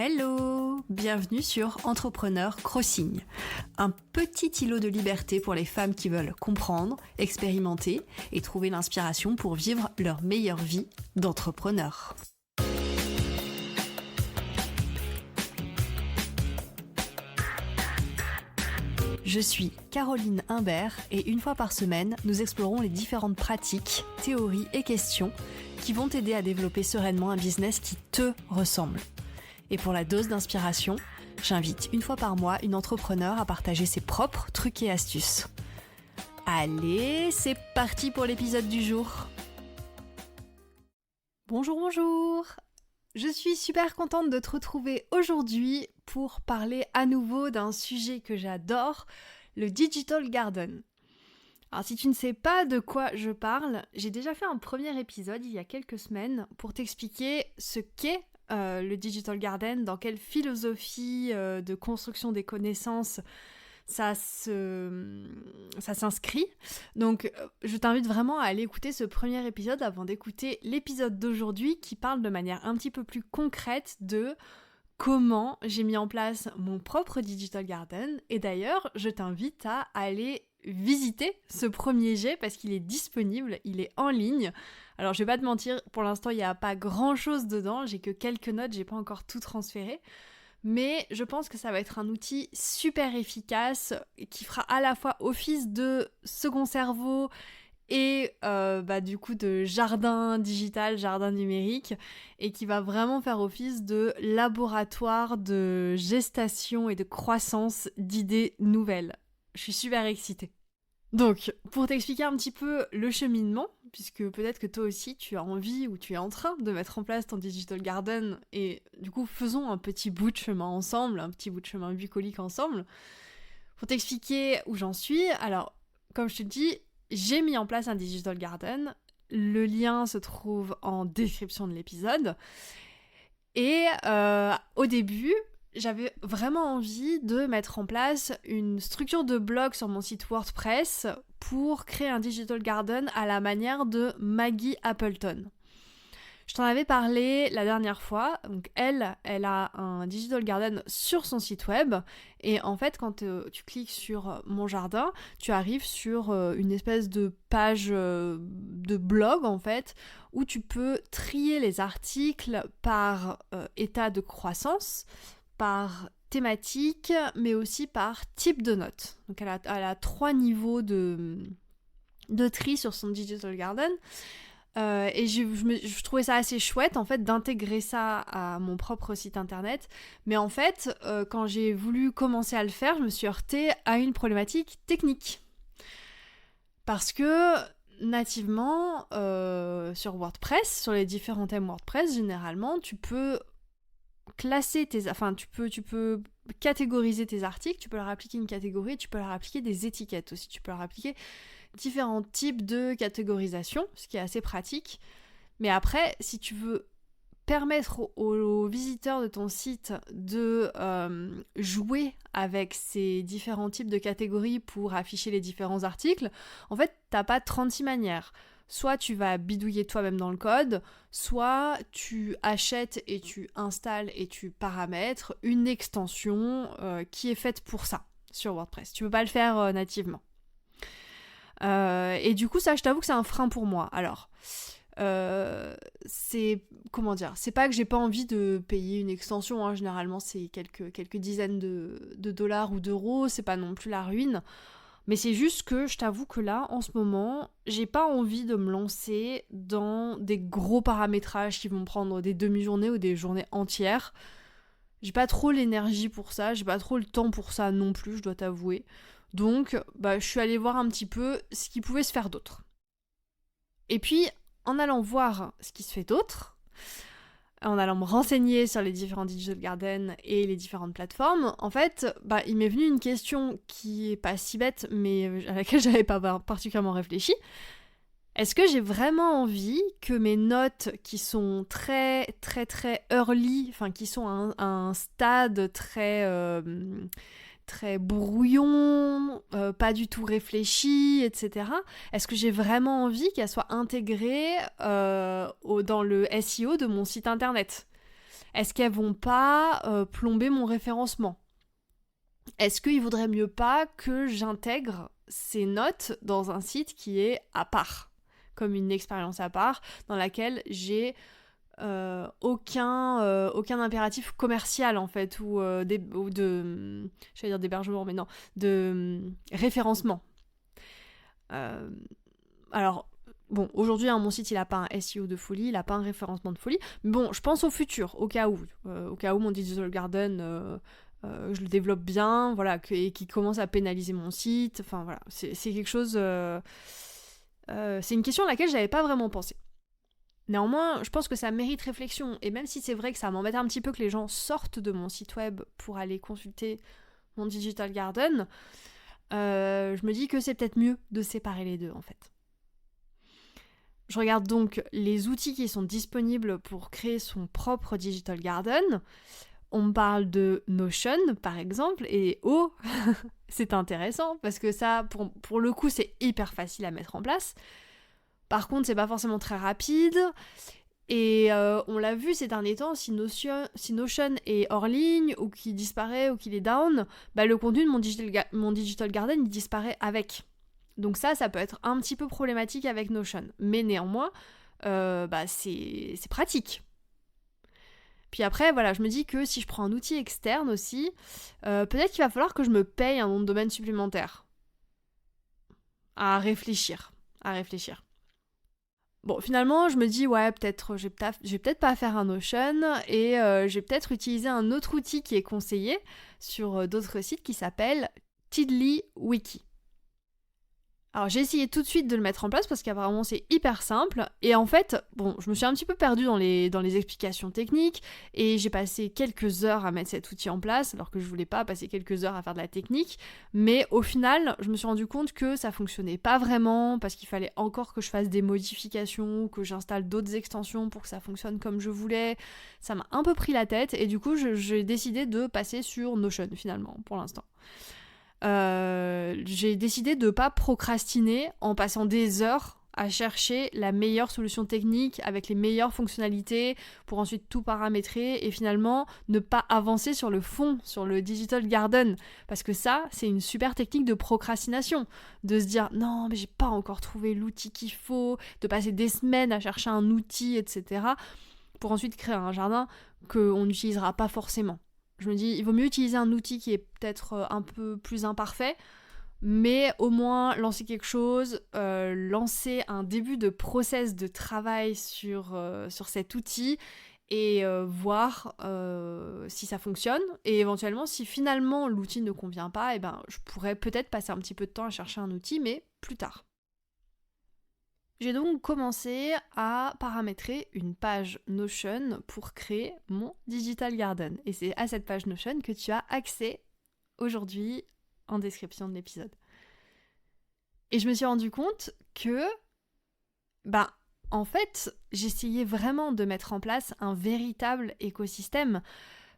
Hello! Bienvenue sur Entrepreneur Crossing, un petit îlot de liberté pour les femmes qui veulent comprendre, expérimenter et trouver l'inspiration pour vivre leur meilleure vie d'entrepreneur. Je suis Caroline Imbert et une fois par semaine, nous explorons les différentes pratiques, théories et questions qui vont t'aider à développer sereinement un business qui te ressemble. Et pour la dose d'inspiration, j'invite une fois par mois une entrepreneur à partager ses propres trucs et astuces. Allez, c'est parti pour l'épisode du jour. Bonjour! Je suis super contente de te retrouver aujourd'hui pour parler à nouveau d'un sujet que j'adore, le Digital Garden. Alors si tu ne sais pas de quoi je parle, j'ai déjà fait un premier épisode il y a quelques semaines pour t'expliquer ce qu'est le Digital Garden, dans quelle philosophie de construction des connaissances ça s'inscrit. Donc je t'invite vraiment à aller écouter ce premier épisode avant d'écouter l'épisode d'aujourd'hui qui parle de manière un petit peu plus concrète de comment j'ai mis en place mon propre Digital Garden. Et d'ailleurs, je t'invite à aller visiter ce premier jet parce qu'il est disponible, il est en ligne. Alors je vais pas te mentir, pour l'instant il n'y a pas grand chose dedans, j'ai que quelques notes, j'ai pas encore tout transféré. Mais je pense que ça va être un outil super efficace qui fera à la fois office de second cerveau et du coup de jardin digital, jardin numérique, et qui va vraiment faire office de laboratoire de gestation et de croissance d'idées nouvelles. Je suis super excitée. Donc, pour t'expliquer un petit peu le cheminement, puisque peut-être que toi aussi tu as envie ou tu es en train de mettre en place ton Digital Garden, et du coup faisons un petit bout de chemin ensemble, un petit bout de chemin bucolique ensemble, pour t'expliquer où j'en suis. Alors, comme je te dis, j'ai mis en place un Digital Garden, le lien se trouve en description de l'épisode, et au début, j'avais vraiment envie de mettre en place une structure de blog sur mon site WordPress pour créer un Digital Garden à la manière de Maggie Appleton. Je t'en avais parlé la dernière fois, donc elle a un Digital Garden sur son site web, et en fait quand tu cliques sur mon jardin, tu arrives sur une espèce de page de blog en fait, où tu peux trier les articles par état de croissance, par thématique, mais aussi par type de notes. Donc elle a 3 niveaux de tri sur son Digital Garden. Et je trouvais ça assez chouette en fait d'intégrer ça à mon propre site internet. Mais en fait, quand j'ai voulu commencer à le faire, je me suis heurtée à une problématique technique. Parce que nativement, sur WordPress, sur les différents thèmes WordPress, généralement, tu peux classer tu peux catégoriser tes articles, tu peux leur appliquer une catégorie, tu peux leur appliquer des étiquettes aussi, tu peux leur appliquer différents types de catégorisation, ce qui est assez pratique. Mais après, si tu veux permettre aux visiteurs de ton site de jouer avec ces différents types de catégories pour afficher les différents articles, en fait, t'as pas 36 manières. Soit tu vas bidouiller toi-même dans le code, soit tu achètes et tu installes et tu paramètres une extension qui est faite pour ça sur WordPress. Tu peux pas le faire nativement. Et du coup, ça, je t'avoue que c'est un frein pour moi. Alors, c'est pas que j'ai pas envie de payer une extension, hein. Généralement c'est quelques dizaines de dollars ou d'euros, c'est pas non plus la ruine. Mais c'est juste que je t'avoue que là, en ce moment, j'ai pas envie de me lancer dans des gros paramétrages qui vont prendre des demi-journées ou des journées entières. J'ai pas trop l'énergie pour ça, j'ai pas trop le temps pour ça non plus, je dois t'avouer. Donc, je suis allée voir un petit peu ce qui pouvait se faire d'autre. Et puis, en allant voir ce qui se fait d'autre, en allant me renseigner sur les différents Digital Garden et les différentes plateformes, en fait, il m'est venu une question qui est pas si bête, mais à laquelle j'avais pas particulièrement réfléchi. Est-ce que j'ai vraiment envie que mes notes qui sont très très très early, enfin qui sont à un stade très brouillon, pas du tout réfléchi, etc. Est-ce que j'ai vraiment envie qu'elle soit intégrée dans le SEO de mon site internet ? Est-ce qu'elles vont pas plomber mon référencement ? Est-ce qu'il vaudrait mieux pas que j'intègre ces notes dans un site qui est à part, comme une expérience à part, dans laquelle j'ai aucun impératif commercial en fait, ou de, j'allais dire d'hébergement, mais non, de référencement. Alors, bon, aujourd'hui, mon site, il a pas un SEO de folie, il a pas un référencement de folie, mais bon, je pense au futur, au cas où mon Digital Garden, je le développe bien, voilà, et qui commence à pénaliser mon site, enfin voilà, c'est quelque chose... c'est une question à laquelle j'avais pas vraiment pensé. Néanmoins, je pense que ça mérite réflexion, et même si c'est vrai que ça m'embête un petit peu que les gens sortent de mon site web pour aller consulter mon Digital Garden, je me dis que c'est peut-être mieux de séparer les deux en fait. Je regarde donc les outils qui sont disponibles pour créer son propre Digital Garden. On me parle de Notion par exemple, et c'est intéressant parce que ça, pour le coup, c'est hyper facile à mettre en place. Par contre, c'est pas forcément très rapide. Et on l'a vu ces derniers temps, si Notion est hors ligne, ou qu'il disparaît, ou qu'il est down, bah, le contenu de mon Digital Garden, il disparaît avec. Donc ça peut être un petit peu problématique avec Notion. Mais néanmoins, c'est pratique. Puis après, voilà, je me dis que si je prends un outil externe aussi, peut-être qu'il va falloir que je me paye un nom de domaine supplémentaire. À réfléchir. Bon, finalement, je me dis, ouais, peut-être, je vais peut-être pas faire un Notion, et je vais peut-être utiliser un autre outil qui est conseillé sur d'autres sites qui s'appelle TiddlyWiki. Alors j'ai essayé tout de suite de le mettre en place parce qu'apparemment c'est hyper simple, et en fait, bon, je me suis un petit peu perdue dans les explications techniques, et j'ai passé quelques heures à mettre cet outil en place alors que je voulais pas passer quelques heures à faire de la technique, mais au final je me suis rendu compte que ça fonctionnait pas vraiment parce qu'il fallait encore que je fasse des modifications, que j'installe d'autres extensions pour que ça fonctionne comme je voulais. Ça m'a un peu pris la tête, et du coup j'ai décidé de passer sur Notion finalement pour l'instant. J'ai décidé de pas procrastiner en passant des heures à chercher la meilleure solution technique avec les meilleures fonctionnalités pour ensuite tout paramétrer et finalement ne pas avancer sur le fond, sur le Digital Garden, parce que ça, c'est une super technique de procrastination, de se dire non mais j'ai pas encore trouvé l'outil qu'il faut, de passer des semaines à chercher un outil, etc., pour ensuite créer un jardin qu'on n'utilisera pas forcément. Je me dis, il vaut mieux utiliser un outil qui est peut-être un peu plus imparfait, mais au moins lancer quelque chose, lancer un début de process de travail sur cet outil, et voir si ça fonctionne. Et éventuellement, si finalement l'outil ne convient pas, eh ben, je pourrais peut-être passer un petit peu de temps à chercher un outil, mais plus tard. J'ai donc commencé à paramétrer une page Notion pour créer mon Digital Garden. Et c'est à cette page Notion que tu as accès aujourd'hui en description de l'épisode. Et je me suis rendu compte que, en fait, j'essayais vraiment de mettre en place un véritable écosystème,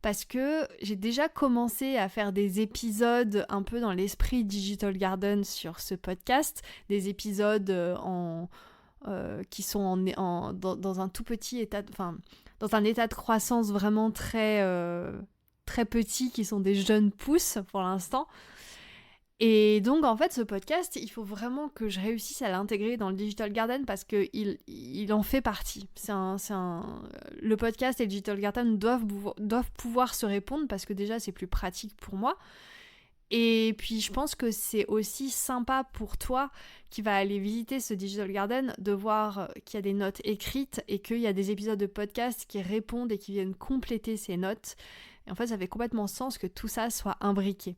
parce que j'ai déjà commencé à faire des épisodes un peu dans l'esprit Digital Garden sur ce podcast, des épisodes qui sont dans un tout petit état, dans un état de croissance vraiment très, très petit, qui sont des jeunes pousses pour l'instant. Et donc en fait ce podcast, il faut vraiment que je réussisse à l'intégrer dans le Digital Garden parce qu'il en fait partie. Le podcast et le Digital Garden doivent pouvoir se répondre, parce que déjà c'est plus pratique pour moi. Et puis je pense que c'est aussi sympa pour toi qui va aller visiter ce Digital Garden de voir qu'il y a des notes écrites et qu'il y a des épisodes de podcast qui répondent et qui viennent compléter ces notes. Et en fait ça fait complètement sens que tout ça soit imbriqué.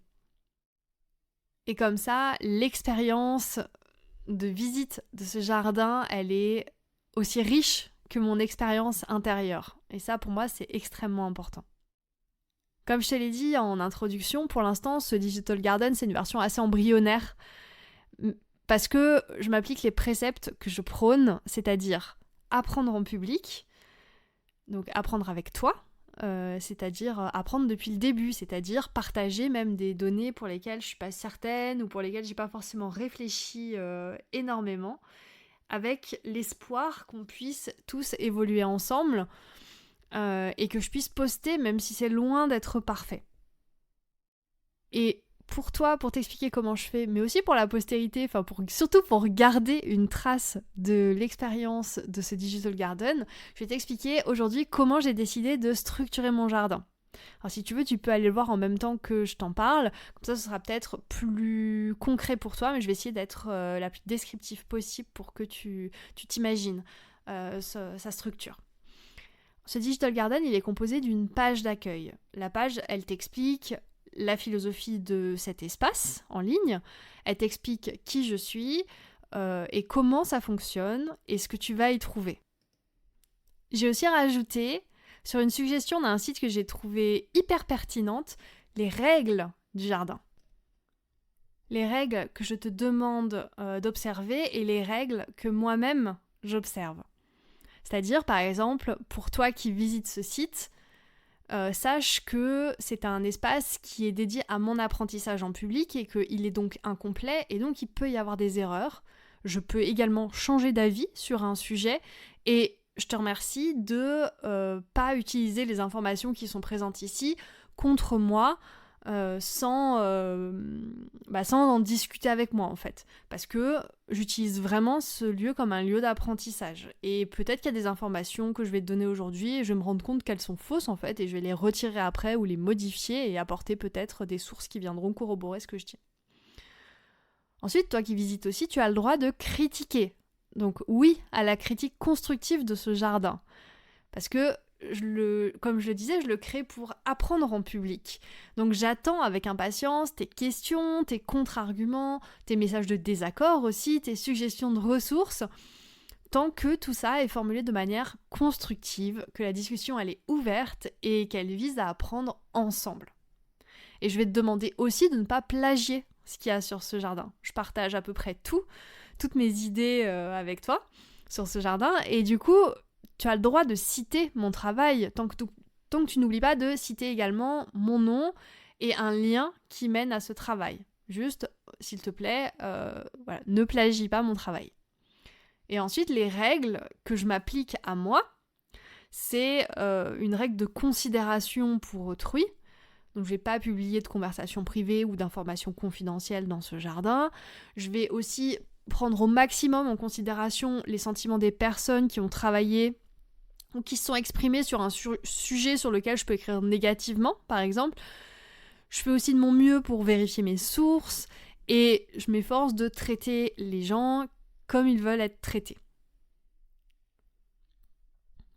Et comme ça, l'expérience de visite de ce jardin, elle est aussi riche que mon expérience intérieure. Et ça, pour moi, c'est extrêmement important. Comme je te l'ai dit en introduction, pour l'instant, ce Digital Garden, c'est une version assez embryonnaire, parce que je m'applique les préceptes que je prône, c'est-à-dire apprendre en public, donc apprendre avec toi, c'est-à-dire apprendre depuis le début, c'est-à-dire partager même des données pour lesquelles je suis pas certaine ou pour lesquelles j'ai pas forcément réfléchi énormément, avec l'espoir qu'on puisse tous évoluer ensemble et que je puisse poster même si c'est loin d'être parfait. Et pour toi, pour t'expliquer comment je fais, mais aussi pour la postérité, surtout pour garder une trace de l'expérience de ce Digital Garden, je vais t'expliquer aujourd'hui comment j'ai décidé de structurer mon jardin. Alors si tu veux, tu peux aller le voir en même temps que je t'en parle, comme ça ce sera peut-être plus concret pour toi, mais je vais essayer d'être la plus descriptive possible pour que tu t'imagines sa structure. Ce Digital Garden, il est composé d'une page d'accueil. La page, elle t'explique la philosophie de cet espace en ligne, elle t'explique qui je suis et comment ça fonctionne et ce que tu vas y trouver. J'ai aussi rajouté, sur une suggestion d'un site que j'ai trouvé hyper pertinente, les règles du jardin. Les règles que je te demande d'observer et les règles que moi-même j'observe. C'est-à-dire, par exemple, pour toi qui visites ce site, sache que c'est un espace qui est dédié à mon apprentissage en public et qu'il est donc incomplet et donc il peut y avoir des erreurs. Je peux également changer d'avis sur un sujet et je te remercie de pas utiliser les informations qui sont présentes ici contre moi sans en discuter avec moi en fait. Parce que j'utilise vraiment ce lieu comme un lieu d'apprentissage. Et peut-être qu'il y a des informations que je vais te donner aujourd'hui et je vais me rendre compte qu'elles sont fausses en fait et je vais les retirer après ou les modifier et apporter peut-être des sources qui viendront corroborer ce que je dis. Ensuite, toi qui visites aussi, tu as le droit de critiquer. Donc oui à la critique constructive de ce jardin. Parce que comme je le disais, je le crée pour apprendre en public. Donc j'attends avec impatience tes questions, tes contre-arguments, tes messages de désaccord aussi, tes suggestions de ressources, tant que tout ça est formulé de manière constructive, que la discussion elle est ouverte et qu'elle vise à apprendre ensemble. Et je vais te demander aussi de ne pas plagier ce qu'il y a sur ce jardin. Je partage à peu près toutes mes idées avec toi sur ce jardin et du coup tu as le droit de citer mon travail tant que tu n'oublies pas de citer également mon nom et un lien qui mène à ce travail. Juste, s'il te plaît, ne plagie pas mon travail. Et ensuite, les règles que je m'applique à moi, c'est une règle de considération pour autrui. Donc je ne vais pas publier de conversations privées ou d'informations confidentielles dans ce jardin. Je vais aussi prendre au maximum en considération les sentiments des personnes qui ont travaillé ou qui se sont exprimés sur un sujet sur lequel je peux écrire négativement, par exemple. Je fais aussi de mon mieux pour vérifier mes sources et je m'efforce de traiter les gens comme ils veulent être traités.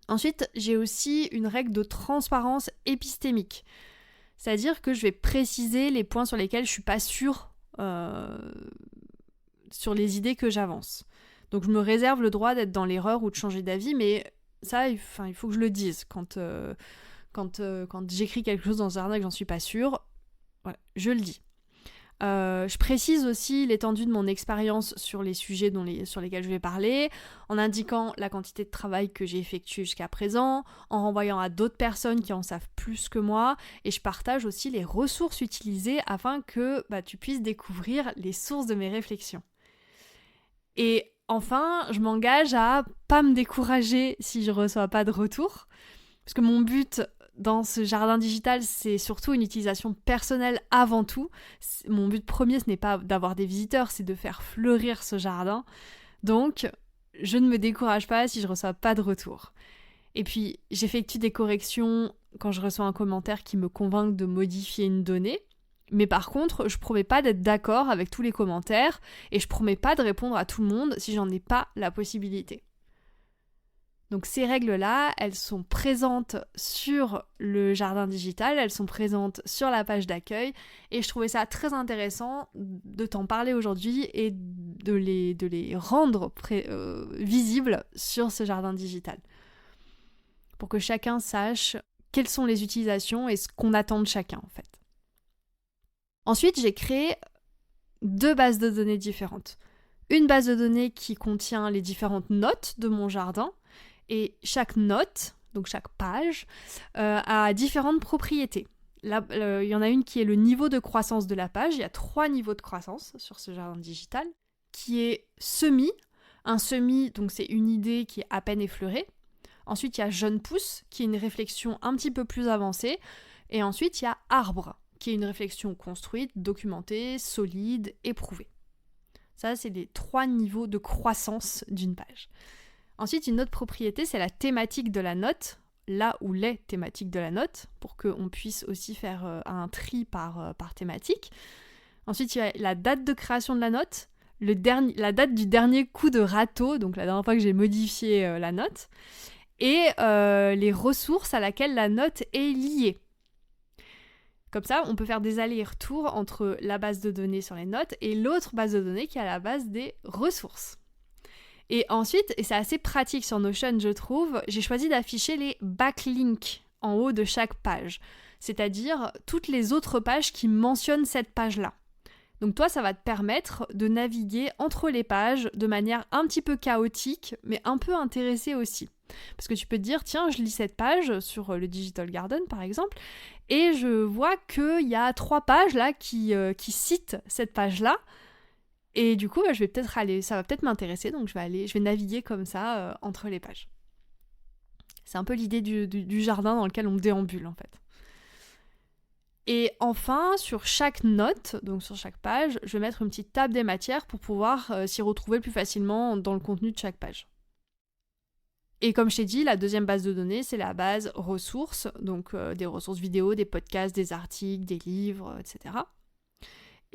Ensuite, j'ai aussi une règle de transparence épistémique. C'est-à-dire que je vais préciser les points sur lesquels je ne suis pas sûre sur les idées que j'avance. Donc je me réserve le droit d'être dans l'erreur ou de changer d'avis, mais ça, il faut que je le dise. Quand j'écris quelque chose dans un jardin et que j'en suis pas sûre, voilà, je le dis. Je précise aussi l'étendue de mon expérience sur les sujets sur lesquels je vais parler, en indiquant la quantité de travail que j'ai effectué jusqu'à présent, en renvoyant à d'autres personnes qui en savent plus que moi, et je partage aussi les ressources utilisées afin que tu puisses découvrir les sources de mes réflexions. Et enfin, je m'engage à pas me décourager si je reçois pas de retour, parce que mon but dans ce jardin digital, c'est surtout une utilisation personnelle avant tout. Mon but premier, ce n'est pas d'avoir des visiteurs, c'est de faire fleurir ce jardin. Donc, je ne me décourage pas si je reçois pas de retour. Et puis, j'effectue des corrections quand je reçois un commentaire qui me convainc de modifier une donnée. Mais par contre, je promets pas d'être d'accord avec tous les commentaires et je promets pas de répondre à tout le monde si j'en ai pas la possibilité. Donc ces règles-là, elles sont présentes sur le jardin digital, elles sont présentes sur la page d'accueil et je trouvais ça très intéressant de t'en parler aujourd'hui et de les rendre visibles sur ce jardin digital. Pour que chacun sache quelles sont les utilisations et ce qu'on attend de chacun en fait. Ensuite, j'ai créé 2 bases de données différentes. Une base de données qui contient les différentes notes de mon jardin et chaque note, donc chaque page, a différentes propriétés. Là, il y en a une qui est le niveau de croissance de la page. Il y a 3 niveaux de croissance sur ce jardin digital, qui est semi. Un semi, donc c'est une idée qui est à peine effleurée. Ensuite, il y a jeune pousse, qui est une réflexion un petit peu plus avancée. Et ensuite, il y a arbre, qui est une réflexion construite, documentée, solide, éprouvée. Ça, c'est les 3 niveaux de croissance d'une page. Ensuite, une autre propriété, c'est la thématique de la note, là où les thématiques de la note, pour qu'on puisse aussi faire un tri par thématique. Ensuite, il y a la date de création de la note, la date du dernier coup de râteau, donc la dernière fois que j'ai modifié la note, et les ressources à laquelle la note est liée. Comme ça, on peut faire des allers-retours entre la base de données sur les notes et l'autre base de données qui est à la base des ressources. Et ensuite, et c'est assez pratique sur Notion, je trouve, j'ai choisi d'afficher les backlinks en haut de chaque page, c'est-à-dire toutes les autres pages qui mentionnent cette page-là. Donc toi, ça va te permettre de naviguer entre les pages de manière un petit peu chaotique, mais un peu intéressée aussi. Parce que tu peux te dire, tiens, je lis cette page sur le Digital Garden, par exemple, et je vois qu'il y a 3 pages là qui citent cette page-là, et du coup, je vais peut-être aller, ça va peut-être m'intéresser, donc je vais naviguer comme ça entre les pages. C'est un peu l'idée du jardin dans lequel on déambule, en fait. Et enfin, sur chaque note, donc sur chaque page, je vais mettre une petite table des matières pour pouvoir s'y retrouver plus facilement dans le contenu de chaque page. Et comme je t'ai dit, la deuxième base de données, c'est la base ressources, donc des ressources vidéo, des podcasts, des articles, des livres, etc.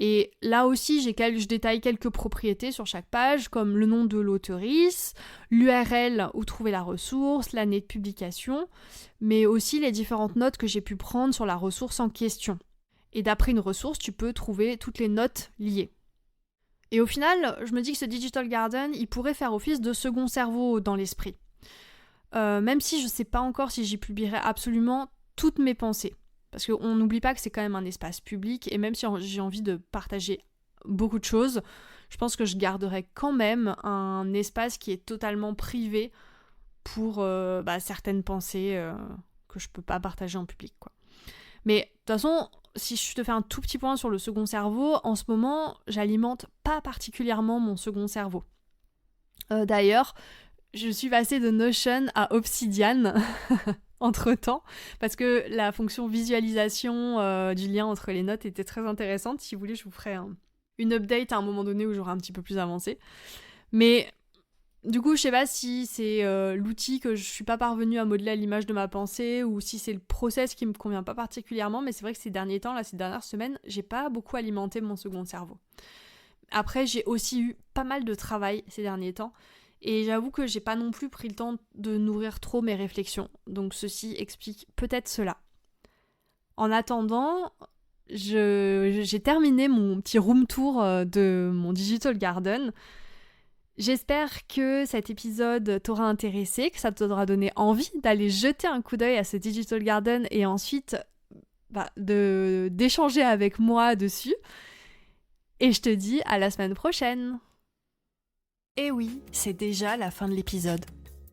Et là aussi, je détaille quelques propriétés sur chaque page, comme le nom de l'auteurice, l'URL où trouver la ressource, l'année de publication, mais aussi les différentes notes que j'ai pu prendre sur la ressource en question. Et d'après une ressource, tu peux trouver toutes les notes liées. Et au final, je me dis que ce Digital Garden, il pourrait faire office de second cerveau dans l'esprit. Même si je ne sais pas encore si j'y publierai absolument toutes mes pensées. Parce qu'on n'oublie pas que c'est quand même un espace public, et même si j'ai envie de partager beaucoup de choses, je pense que je garderai quand même un espace qui est totalement privé pour certaines pensées que je peux pas partager en public, quoi. Mais de toute façon, si je te fais un tout petit point sur le second cerveau, en ce moment, j'alimente pas particulièrement mon second cerveau. D'ailleurs, je suis passée de Notion à Obsidian entre-temps, parce que la fonction visualisation du lien entre les notes était très intéressante. Si vous voulez, je vous ferai une update à un moment donné où j'aurai un petit peu plus avancé. Mais du coup, je sais pas si c'est l'outil que je suis pas parvenue à modeler à l'image de ma pensée, ou si c'est le process qui me convient pas particulièrement, mais c'est vrai que ces derniers temps, ces dernières semaines, j'ai pas beaucoup alimenté mon second cerveau. Après, j'ai aussi eu pas mal de travail ces derniers temps, et j'avoue que j'ai pas non plus pris le temps de nourrir trop mes réflexions, donc ceci explique peut-être cela. En attendant, j'ai terminé mon petit room tour de mon Digital Garden. J'espère que cet épisode t'aura intéressé, que ça t'aura donné envie d'aller jeter un coup d'œil à ce Digital Garden et ensuite d'échanger avec moi dessus. Et je te dis à la semaine prochaine. Et oui, c'est déjà la fin de l'épisode.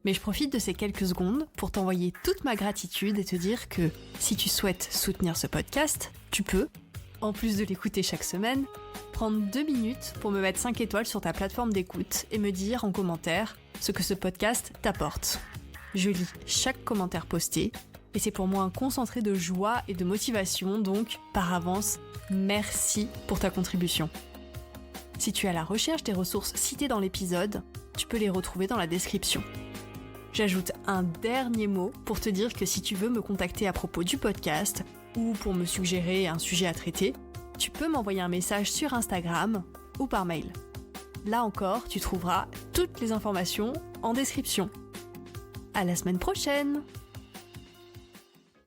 Mais je profite de ces quelques secondes pour t'envoyer toute ma gratitude et te dire que si tu souhaites soutenir ce podcast, tu peux, en plus de l'écouter chaque semaine, prendre 2 minutes pour me mettre 5 étoiles sur ta plateforme d'écoute et me dire en commentaire ce que ce podcast t'apporte. Je lis chaque commentaire posté et c'est pour moi un concentré de joie et de motivation, donc par avance, merci pour ta contribution. Si tu es à la recherche des ressources citées dans l'épisode, tu peux les retrouver dans la description. J'ajoute un dernier mot pour te dire que si tu veux me contacter à propos du podcast ou pour me suggérer un sujet à traiter, tu peux m'envoyer un message sur Instagram ou par mail. Là encore, tu trouveras toutes les informations en description. À la semaine prochaine!